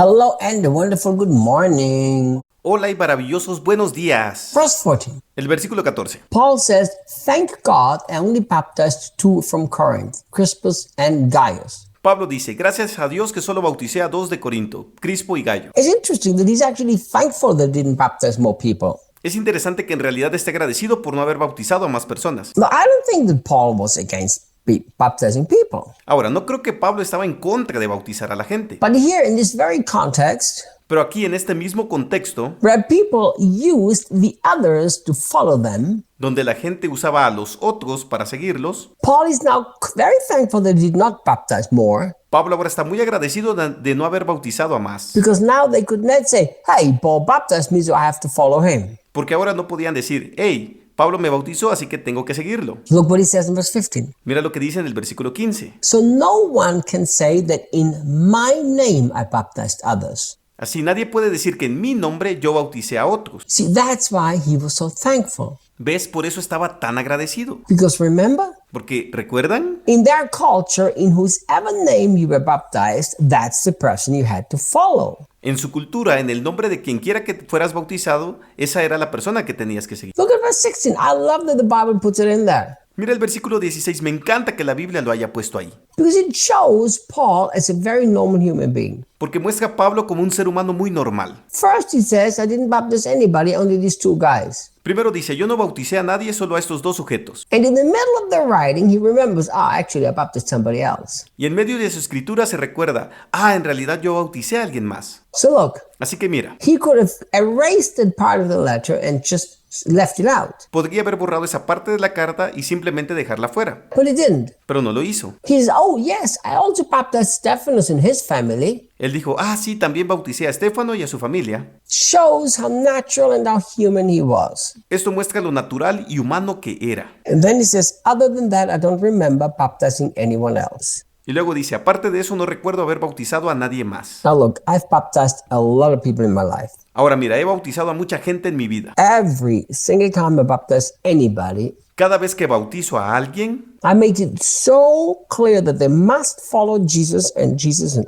Hello and a wonderful good morning. Hola y maravillosos buenos días. Verse 14. El versículo 14. Paul says, "Thank God I only baptized two from Corinth, Crispo and Gayo." Pablo dice, gracias a Dios que solo bauticé a 2 de Corinto, Crispo y Gayo. It's interesting that he's actually thankful that he didn't baptize more people. Es interesante que en realidad esté agradecido por no haber bautizado a más personas. Now, I don't think that Paul was against baptizing people. Ahora, no creo que Pablo estaba en contra de bautizar a la gente. But here in this very context, Pero aquí en este mismo contexto, where people used the others to follow them, donde la gente usaba a los otros para seguirlos, Paul is now very thankful that he did not baptize more, Pablo ahora está muy agradecido de no haber bautizado a más. because now they could not say, "Hey, Paul baptized me, so I have to follow him." Porque ahora no podían decir, hey, Pablo me bautizó, así que tengo que seguirlo. Look what he says in verse 15. Mira lo que dice en el versículo 15. So no one can say that in my name I baptized others. Así nadie puede decir que en mi nombre yo bauticé a otros. See, that's why he was so thankful. ¿Ves? Por eso estaba tan agradecido. Because remember, Porque, ¿recuerdan? in their culture, in whosever name you were baptized, that's the person you had to follow. En su cultura, en el nombre de quien quiera que fueras bautizado, esa era la persona que tenías que seguir. Look at verse 16. I love that the Bible puts it in there. Mira el versículo 16, me encanta que la Biblia lo haya puesto ahí. Because it shows Paul as a very normal human being. Porque muestra a Pablo como un ser humano muy normal. First, he says, I didn't baptize anybody, only these two guys. Primero dice, yo no bauticé a nadie, solo a estos dos sujetos. And in the middle of the writing, he remembers, actually, I baptized somebody else. Y en medio de su escritura se recuerda, en realidad yo bauticé a alguien más. So look, Así que mira, he could have erased that part of the letter and just left it out. podría haber borrado esa parte de la carta y simplemente dejarla fuera. But he didn't. Pero no lo hizo. He says, oh, yes, I also baptized Stephanus and his family. Él dijo, sí, también bauticé a Estéfano y a su familia. Shows how natural and how human he was. Esto muestra lo natural y humano que era. And then he says, other than that, I don't remember baptizing anyone else. Y luego dice, aparte de eso no recuerdo haber bautizado a nadie más. Now look, I've baptized a lot of people in my life. Ahora mira, he bautizado a mucha gente en mi vida. Every single time I baptize anybody, Cada vez que bautizo a alguien, I make it so clear that they must follow Jesus and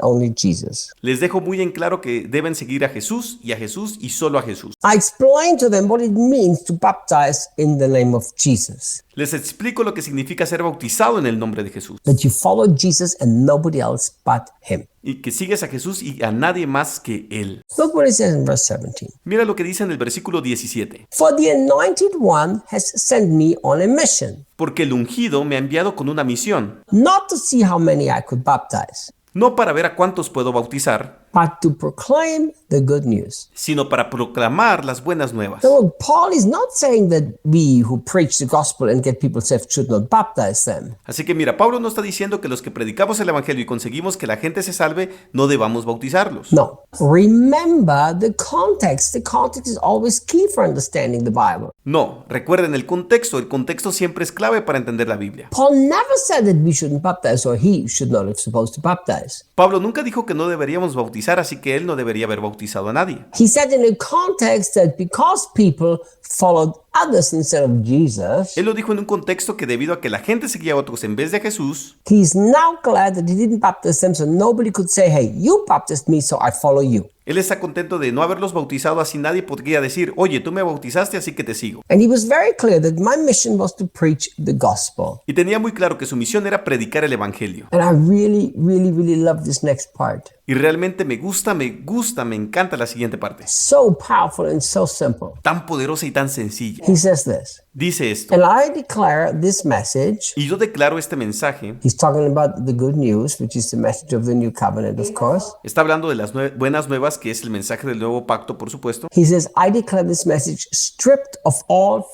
only Jesus. les dejo muy en claro que deben seguir a Jesús y solo a Jesús. I explain to them what it means to baptize in the name of Jesus. Les explico lo que significa ser bautizado en el nombre de Jesús. That you follow Jesus and nobody else but him. Y que sigues a Jesús y a nadie más que Él. Look what it says in verse 17. Mira lo que dice en el versículo 17. For the anointed one has sent me on a mission, Porque el ungido me ha enviado con una misión, not to see how many I could baptize, no para ver a cuántos puedo bautizar, but to proclaim the good news. sino para proclamar las buenas nuevas. So look, Paul is not saying that we who preach the gospel and get people saved should not baptize them. Así que mira, Pablo no está diciendo que los que predicamos el evangelio y conseguimos que la gente se salve, no debamos bautizarlos. No. Remember the context. The context is always key for understanding the Bible. No, recuerden el contexto siempre es clave para entender la Biblia. Paul never said that we shouldn't baptize or he should not have supposed to baptize. Pablo nunca dijo que no deberíamos bautizar, así que él no debería haber bautizado a nadie. He said in a context that because people followed others instead of Jesus, Él lo dijo en un contexto que debido a que la gente seguía a otros en vez de Jesús, he's now glad that he didn't baptize them so nobody could say, hey, you baptized me so I follow you. él está contento de no haberlos bautizado, así nadie podría decir, oye, tú me bautizaste, así que te sigo. And he was very clear that my mission was to preach the gospel. Y tenía muy claro que su misión era predicar el evangelio. And I really, really, really love this next part. Y realmente me encanta la siguiente parte. So powerful and so simple. Tan poderosa y tan sencilla. He says this, Dice esto, and I declare this message. y yo declaro este mensaje. He's talking about the good news, which is the message of the new covenant, of course. Está hablando de las buenas nuevas, que es el mensaje del nuevo pacto, por supuesto. He says, I declare this message stripped of all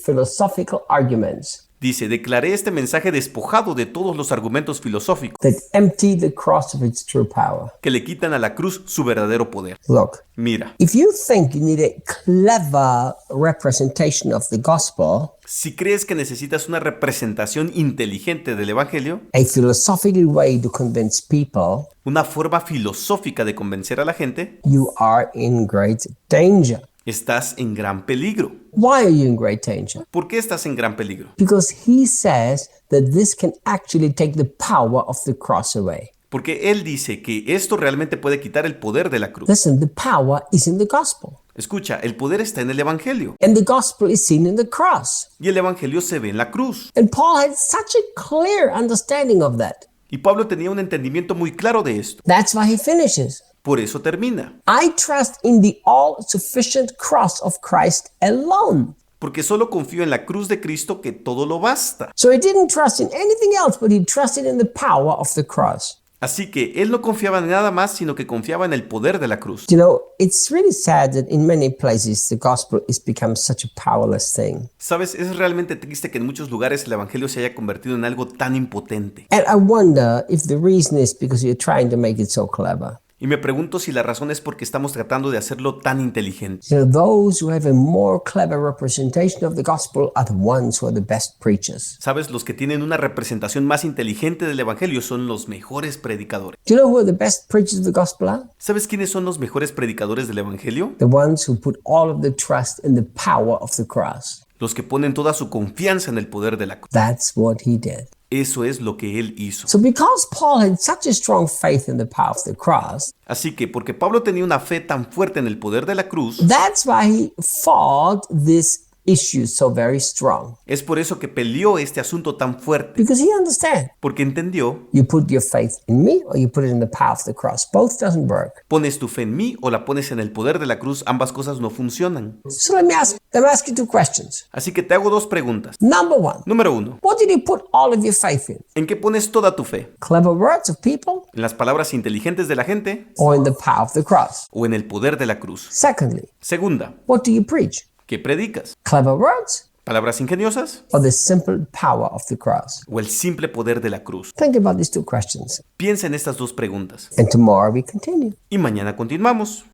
philosophical arguments Dice, declaré este mensaje despojado de todos los argumentos filosóficos that empty the cross of its true power. que le quitan a la cruz su verdadero poder. Look, Mira, if you think you need a clever representation of the gospel, si crees que necesitas una representación inteligente del evangelio, a philosophical way to convince people, una forma filosófica de convencer a la gente, you are in great danger. estás en gran peligro. Why are you in great danger? ¿Por qué estás en gran peligro? Because he says that this can actually take the power of the cross away. Porque él dice que esto realmente puede quitar el poder de la cruz. Listen, the power is in the gospel. Escucha, el poder está en el evangelio. And the gospel is seen in the cross. Y el evangelio se ve en la cruz. And Paul had such a clear understanding of that. Y Pablo tenía un entendimiento muy claro de esto. That's why he finishes. Por eso termina. I trust in the all-sufficient cross of Christ alone. Porque solo confío en la cruz de Cristo que todo lo basta. So he didn't trust in anything else, but he trusted in the power of the cross. Así que él no confiaba en nada más, sino que confiaba en el poder de la cruz. You know, it's really sad that in many places the gospel has become such a powerless thing. Sabes, es realmente triste que en muchos lugares el evangelio se haya convertido en algo tan impotente. And I wonder if the reason is because you're trying to make it so clever. Y me pregunto si la razón es porque estamos tratando de hacerlo tan inteligente. You know, those who have a more clever representation of the gospel are the ones who are the best preachers. Sabes, los que tienen una representación más inteligente del evangelio son los mejores predicadores. Do you know who the best preachers of the gospel are? ¿Sabes quiénes son los mejores predicadores del evangelio? The ones who put all of the trust in the power of the cross. Los que ponen toda su confianza en el poder de la cruz. That's what he did. Eso es lo que él hizo. So because Paul had such a strong faith in the power of the cross, Así que porque Pablo tenía una fe tan fuerte en el poder de la cruz, that's why he fought this issue so very strong. es por eso que peleó este asunto tan fuerte, Because he understands. porque entendió, You put your faith in me or you put it in the power of the cross. Both doesn't work. pones tu fe en mí o la pones en el poder de la cruz, ambas cosas no funcionan. So let me ask you two questions. Así que te hago dos preguntas. Number one, Número uno, what did you put all of your faith in? ¿en qué pones toda tu fe? Clever words of people ¿En las palabras inteligentes de la gente or in the power of the cross? o en el poder de la cruz? Secondly, Segunda, what do you preach? ¿qué predicas? Clever words ¿Palabras ingeniosas or the simple power of the cross? o el simple poder de la cruz? Think about these two questions. Piensa en estas dos preguntas And tomorrow we continue. y mañana continuamos.